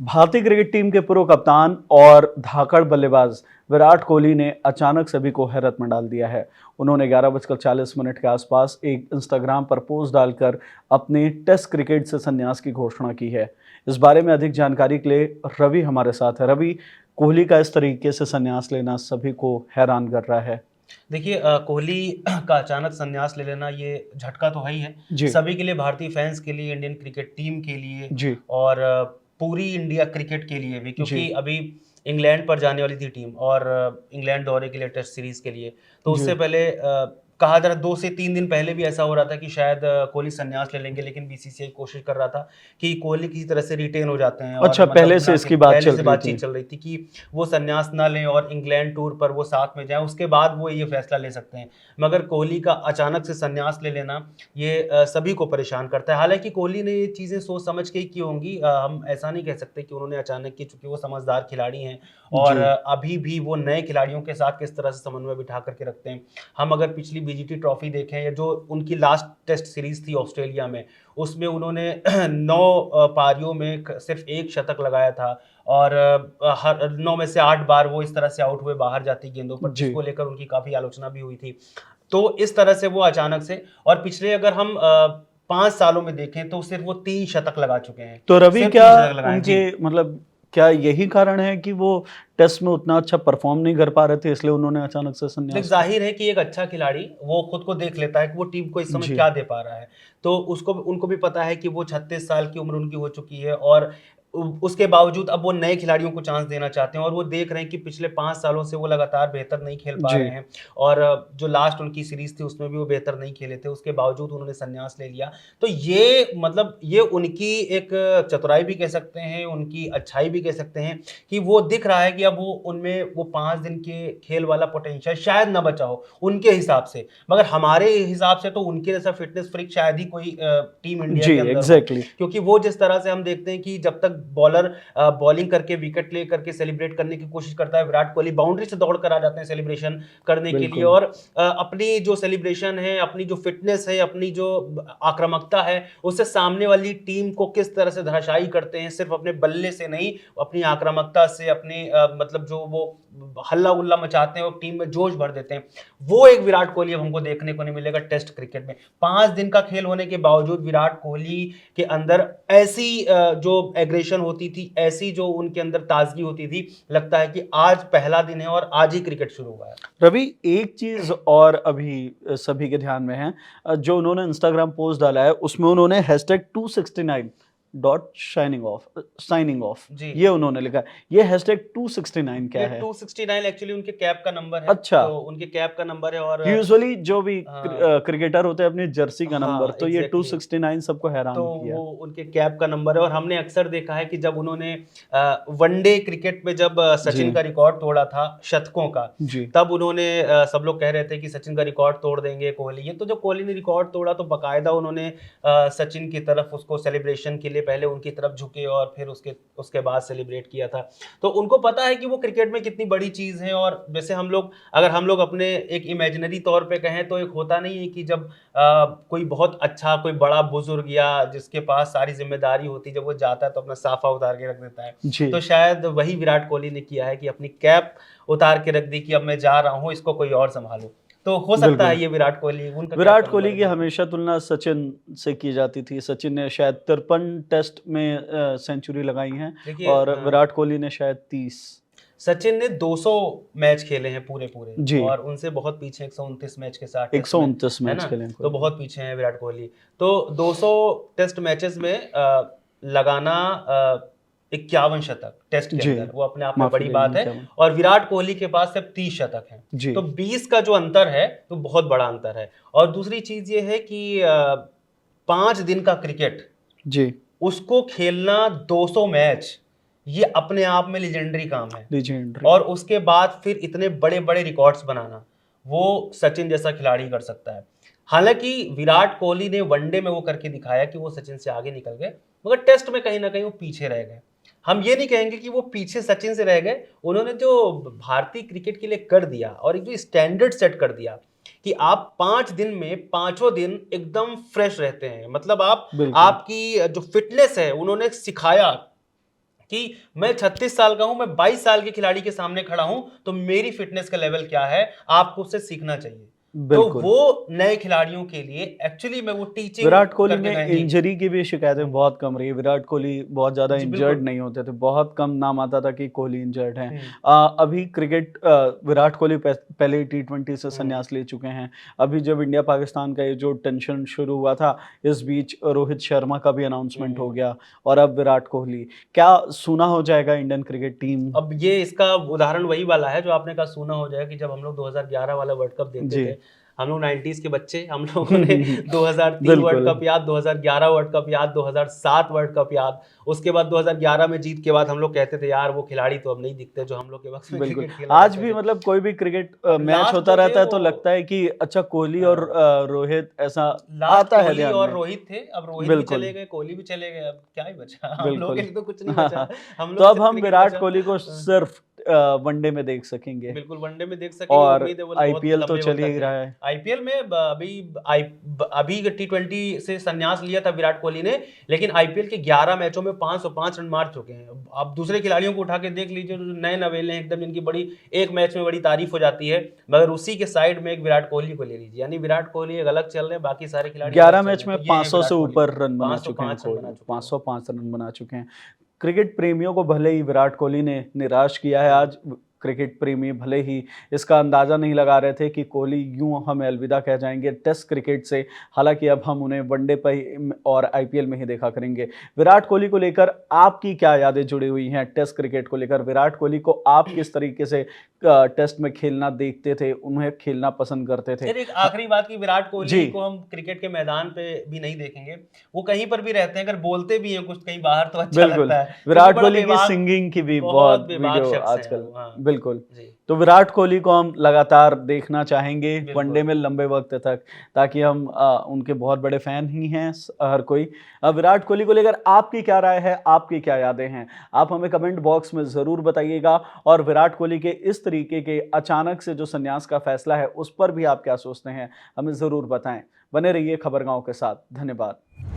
भारतीय cricket team के पूर्व कप्तान और धाकड़ बल्लेबाज विराट कोहली ने अचानक सभी को हैरत में डाल दिया है। उन्होंने 11:40 के आसपास एक इंस्टाग्राम पर पोस्ट डालकर अपने टेस्ट क्रिकेट से संन्यास की घोषणा की है। इस बारे में अधिक जानकारी के लिए रवि हमारे साथ है। रवि, कोहली का इस तरीके से संन्यास लेना सभी को हैरान कर रहा है। देखिए कोहली का अचानक संन्यास ले लेना ये झटका तो है ही है जी सभी के लिए, भारतीय फैंस के लिए, इंडियन क्रिकेट टीम के लिए जी और पूरी इंडिया क्रिकेट के लिए भी, जी क्योंकि अभी इंग्लैंड पर जाने वाली थी टीम और इंग्लैंड दौरे के लिए, टेस्ट सीरीज के लिए। तो जी उससे पहले कहा जा रहा 2 से 3 दिन पहले भी ऐसा हो रहा था कि शायद कोहली संन्यास ले लेंगे, लेकिन बीसीसीआई कोशिश कर रहा था कि कोहली किसी तरह से रिटेन हो जाते हैं और अच्छा, मतलब पहले से ना कि इसकी बात पहले चल से रही बातचीत थी। चल रही थी कि वो संन्यास ना लें और इंग्लैंड टूर पर वो साथ में जाएं, उसके बाद वो ये फैसला ले सकते हैं। मगर कोहली का अचानक से संन्यास ले लेना ये सभी को परेशान करता है। हालांकि कोहली ने ये चीज़ें सोच समझ के ही की होंगी, हम ऐसा नहीं कह सकते कि उन्होंने अचानक की, चूंकि वो समझदार खिलाड़ी हैं और जी अभी भी वो नए खिलाड़ियों के साथ किस तरह से समन्वय बिठा करके रखते हैं। हम अगर पिछली बीजीटी ट्रॉफी देखें या जो उनकी लास्ट टेस्ट सीरीज थी ऑस्ट्रेलिया में, उसमें उन्होंने 9 पारियों में सिर्फ एक शतक लगाया था और हर 9 में से 8 बार वो इस तरह से आउट हुए बाहर जाती गेंदों पर, जी जिसको लेकर उनकी काफी आलोचना भी हुई थी। तो इस तरह से वो अचानक से, और पिछले अगर हम 5 सालों में देखें तो सिर्फ वो 3 शतक लगा चुके हैं, तो रवि, सिर्फ क्या 3 शतक लगाए। उनके जी, मतलब क्या यही कारण है कि वो टेस्ट में उतना अच्छा परफॉर्म नहीं कर पा रहे थे, इसलिए उन्होंने अचानक से देख संन्यास जाहिर है कि एक अच्छा खिलाड़ी वो खुद को देख लेता है कि वो टीम को इस समय जी क्या दे पा रहा है। तो उसको उनको भी पता है कि वो 36 साल की उम्र उनकी हो चुकी है और उसके बावजूद अब वो नए खिलाड़ियों को चांस देना चाहते हैं और वो देख रहे हैं कि पिछले 5 सालों से वो लगातार बेहतर नहीं खेल पा जी रहे हैं और जो लास्ट उनकी सीरीज थी उसमें भी वो बेहतर नहीं खेले थे, उसके बावजूद उन्होंने संन्यास ले लिया। तो ये मतलब ये उनकी एक चतुराई भी कह सकते हैं, उनकी अच्छाई भी कह सकते हैं कि वो दिख रहा है कि अब वो उनमें वो 5 दिन के खेल वाला पोटेंशियल शायद ना बचा हो उनके हिसाब से, मगर हमारे हिसाब से तो उनके जैसा फिटनेस फ्रीक शायद ही कोई टीम इंडिया जी के अंदर हो। एग्जैक्टली क्योंकि वो जिस तरह से हम देखते हैं कि जब तक बॉलर बॉलिंग करके विकेट ले करके सेलिब्रेट करने की कोशिश करता है, विराट कोहली बाउंड्री से दौड़ कर आ जाते हैं सेलिब्रेशन करने के लिए बिल्कुल और अपनी जो सेलिब्रेशन है, अपनी जो फिटनेस है, अपनी जो आक्रामकता है, उससे सामने वाली टीम को किस तरह से धराशायी करते हैं, सिर्फ अपने बल्ले से नहीं, अपनी आक्रामकता से, अपनी मतलब जो वो हल्ला गुल्ला मचाते हैं और टीम में जोश भर देते हैं। वो एक विराट कोहली अब हमको देखने को नहीं मिलेगा टेस्ट क्रिकेट में। 5 दिन का खेल होने के बावजूद विराट कोहली के अंदर ऐसी जो एग्रेशन होती थी, ऐसी जो उनके अंदर ताजगी होती थी, लगता है कि आज पहला दिन है और आज ही क्रिकेट शुरू हुआ है। रवि, एक चीज और अभी सभी के ध्यान में है। जो उन्होंने इंस्टाग्राम पोस्ट डाला है उसमें उन्होंने #269 डॉट साइनिंग ऑफ जी, ये उन्होंने लिखा है। ये #269 ये क्या है? 269 एक्चुअली उनके कैप का नंबर है, अच्छा, तो उनके कैप का नंबर है और यूजुअली जो भी हाँ, क्रिकेटर होते हैं अपनी जर्सी का नंबर, हाँ, तो ये एग्ज़ैक्टली। 269 सबको तो हैरान वो किया। उनके कैप का नंबर है और हमने अक्सर देखा है कि जब उन्होंने वनडे क्रिकेट में जब जी सचिन का रिकॉर्ड तोड़ा था शतकों का, जी तब उन्होंने सब लोग कह रहे थे कि सचिन का रिकॉर्ड तोड़ देंगे कोहली। ये तो जब कोहली ने रिकॉर्ड तोड़ा तो बाकायदा उन्होंने सचिन की तरफ उसको सेलिब्रेशन के लिए पहले उनकी तरफ झुके और फिर उसके उसके बाद सेलिब्रेट किया था। तो उनको पता है कि वो क्रिकेट में कितनी बड़ी चीज़ है और जैसे हम लोग, अगर हम लोग अपने एक इमेजिनरी तौर पे कहें तो एक होता नहीं है कि जब कोई बहुत अच्छा कोई बड़ा बुजुर्ग या जिसके पास सारी जिम्मेदारी होती है, जब वो जाता है तो अपना साफा उतार के रख देता है। तो जी शायद वही विराट कोहली ने किया है कि अपनी कैप उतार के रख दी कि अब मैं जा रहा हूँ, इसको कोई और संभालो। तो हो सकता है बिल्कुल। ये विराट कोहली, उनका कैप विराट का नंबर कोहली है की बिल्कुल। हमेशा तुलना सचिन से की जाती थी। सचिन ने शायद 53 टेस्ट में सेंचुरी लगाई हैं देखिए और विराट कोहली ने शायद 30। सचिन ने 200 मैच खेले हैं पूरे पूरे जी और उनसे बहुत पीछे 129 मैच के साथ टेस्ट में, 129 है मैच ना? खेले हैं तो कोहली ने। बहुत पीछे हैं विराट कोहली। तो 200 टेस्ट मैचेस में लगाना 51 शतक टेस्ट के जी अंदर, वो अपने आप में माफी बड़ी बात देंगे है क्या? और विराट कोहली के पास सिर्फ 30 शतक हैं। जी तो 20 का जो अंतर है तो बहुत बड़ा अंतर है। और दूसरी चीज ये है कि 5 दिन का क्रिकेट, जी उसको खेलना 200 मैच, ये अपने आप में लेजेंडरी काम है। लीजेंडरी। और उसके बाद फिर इतने बड़े बड़े रिकॉर्ड्स बनाना, वो सचिन जैसा खिलाड़ी कर सकता है। हालांकि विराट कोहली ने वनडे में वो करके दिखाया कि वो सचिन से आगे निकल गए, मगर टेस्ट में कहीं ना कहीं वो पीछे रह गए। हम ये नहीं कहेंगे कि वो पीछे सचिन से रह गए, उन्होंने जो भारतीय क्रिकेट के लिए कर दिया और एक जो स्टैंडर्ड सेट कर दिया कि आप 5 दिन में पांचों दिन एकदम फ्रेश रहते हैं, मतलब आप बिल्कुल आपकी जो फिटनेस है उन्होंने सिखाया कि मैं 36 साल का हूं, मैं 22 साल के खिलाड़ी के सामने खड़ा हूं, तो मेरी फिटनेस का लेवल क्या है, आपको उससे सीखना चाहिए। तो बिल्कुल। वो नए खिलाड़ियों के लिए एक्चुअली में वो टीचिंग विराट कोहली करके में गए जी। इंजरी की भी शिकायतें बहुत कम रही। विराट कोहली बहुत ज़्यादा जी इंजर्ड बिल्कुल। नहीं होते थे, बहुत कम नाम आता था कि कोहली इंजर्ड हैं। हम्म, अभी क्रिकेट विराट कोहली पहले ही टी20 से हम्म, संन्यास ले चुके हैं। अभी जब इंडिया पाकिस्तान का ये जो टेंशन शुरू हुआ था, इस बीच रोहित शर्मा का भी अनाउंसमेंट हो हम्म। गया और अब विराट कोहली। क्या सुना हो जाएगा इंडियन क्रिकेट टीम? अब ये इसका उदाहरण वही वाला है जो आपने कहा सुना हो जाए, कि जब हम लोग 2011 वाला वर्ल्ड कप देखते जी। थे, हम लोग 90s के बच्चे, हम लोगों ने 2003 वर्ल्ड बिल्कुल। कप याद, 2011 वर्ल्ड कप याद, 2007 वर्ल्ड कप याद। उसके बाद 2011 में जीत के बाद हम लोग कहते थे यार वो खिलाड़ी तो अब नहीं दिखते जो हम लोग के वक्त में बिल्कुल। क्रिकेट खेला आज करते भी थे। मतलब कोई भी क्रिकेट अब मैच लास्ट होता जो थे रहता है तो वो, लगता है कि अच्छा कोहली और हाँ, रोहित ऐसा लास्ट आता है कोहली ध्यान और में। रोहित थे। अब रोहित भी बिल्कुल, चले गए, कोहली भी चले गए, अब क्या ही बचा हम लोगों के बिल्कुल। लिए तो कुछ नहीं हाँ, बचा। हाँ। हम तो लोग अब सिर्फ हम क्रिकेट विराट बचा। कोहली को हाँ, सिर्फ वनडे में देख सकेंगे बिल्कुल वनडे में देख सकेंगे, और उम्मीद है वो बहुत आईपीएल तो लंबे चल वक्त तक ही खेले। रहा है। आईपीएल में अभी टी20 से संन्यास लिया था विराट कोहली ने, लेकिन आईपीएल के 11 मैचों में 505 रन मार चुके हैं। अब दूसरे खिलाड़ियों को उठा के देख लीजिए, जो नए नवेले हैं एकदम, जिनकी बड़ी एक मैच में बड़ी तारीफ हो जाती है, मगर उसी के साइड में एक विराट कोहली को ले लीजिए, यानी विराट कोहली एक अलग चल रहे हैं, बाकी सारे खिलाड़ी अलग 11 चल रहे मैच हैं, में तो ये है 500 से विराट कोहली। ऊपर रन बना चुके हैं 505 रन बना कोहली, चुके हैं वो। 505 रन बना चुके हैं। क्रिकेट प्रेमियों को भले ही विराट कोहली ने निराश किया है आज। क्रिकेट प्रेमी भले ही इसका अंदाज़ा नहीं लगा रहे थे कि कोहली यूं हमें अलविदा कह जाएंगे टेस्ट क्रिकेट से। हालांकि अब हम उन्हें वनडे पर और आईपीएल में ही देखा करेंगे। विराट कोहली को लेकर आपकी क्या यादें जुड़ी हुई हैं? टेस्ट क्रिकेट को लेकर विराट कोहली को आप किस तरीके से टेस्ट में खेलना देखते थे, उन्हें खेलना पसंद करते थे? फिर एक आखिरी बात कि विराट जी। कोहली को हम क्रिकेट के मैदान पे भी नहीं देखेंगे, वो कहीं पर भी रहते हैं, अगर बोलते भी हैं कुछ कहीं बाहर तो अच्छा बिल्कुल। लगता है, क्योंकि विराट बड़ा कोहली की बेबाक, सिंगिंग की भी बहुत बहुत बेबाक वीडियो शख्स हैं आजकल। वो। हाँ बिल्कुल। जी, तो विराट कोहली को हम लगातार देखना चाहेंगे वनडे बिल्कुल। में लंबे वक्त तक, ताकि हम उनके बहुत बड़े फैन ही हैं हर कोई। विराट कोहली को लेकर आपकी क्या राय है, आपकी क्या यादें हैं? आप हमें कमेंट बॉक्स में ज़रूर बताइएगा और विराट कोहली के इस तरीके के अचानक से जो संन्यास का फैसला है, उस पर भी आप क्या सोचते हैं, हमें ज़रूर बताएँ। बने रहिए खबरगाँव के साथ। धन्यवाद।